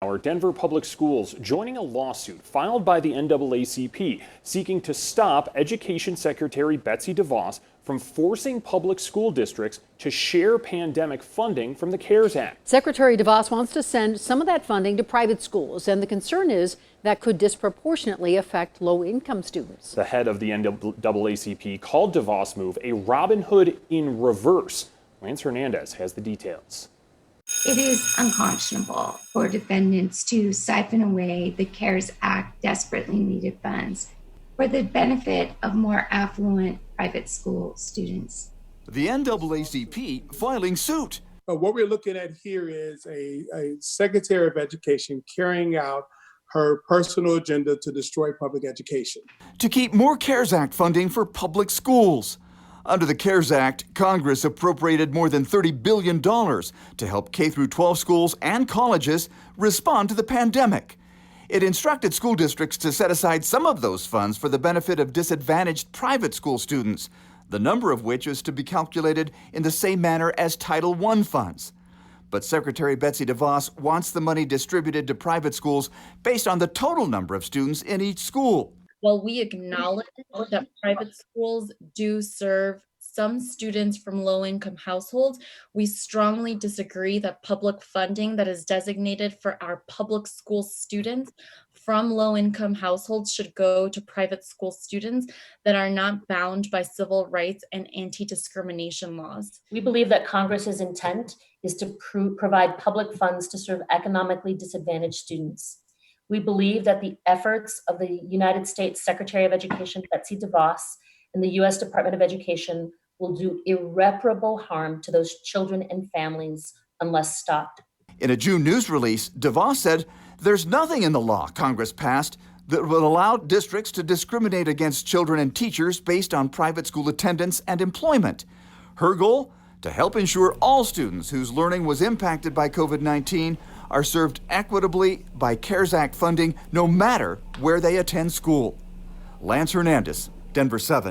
hour, Denver Public Schools joining a lawsuit filed by the NAACP seeking to stop Education Secretary Betsy DeVos from forcing public school districts to share pandemic funding from the CARES Act. Secretary DeVos wants to send some of that funding to private schools, and the concern is that could disproportionately affect low-income students. The head of the NAACP called DeVos' move a Robin Hood in reverse. Lance Hernandez has the details. It is unconscionable for defendants to siphon away the CARES Act desperately needed funds for the benefit of more affluent private school students. The NAACP filing suit. What we're looking at here is a Secretary of Education carrying out her personal agenda to destroy public education. To keep more CARES Act funding for public schools. Under the CARES Act, Congress appropriated more than $30 billion to help K-12 schools and colleges respond to the pandemic. It instructed school districts to set aside some of those funds for the benefit of disadvantaged private school students, the number of which is to be calculated in the same manner as Title I funds. But Secretary Betsy DeVos wants the money distributed to private schools based on the total number of students in each school. While we acknowledge that private schools do serve some students from low-income households, we strongly disagree that public funding that is designated for our public school students from low-income households should go to private school students that are not bound by civil rights and anti-discrimination laws. We believe that Congress's intent is to provide public funds to serve economically disadvantaged students. We believe that the efforts of the United States Secretary of Education, Betsy DeVos, and the U.S. Department of Education will do irreparable harm to those children and families unless stopped. In a June news release, DeVos said there's nothing in the law Congress passed that will allow districts to discriminate against children and teachers based on private school attendance and employment. Her goal? To help ensure all students whose learning was impacted by COVID-19 are served equitably by CARES Act funding no matter where they attend school. Lance Hernandez, Denver 7.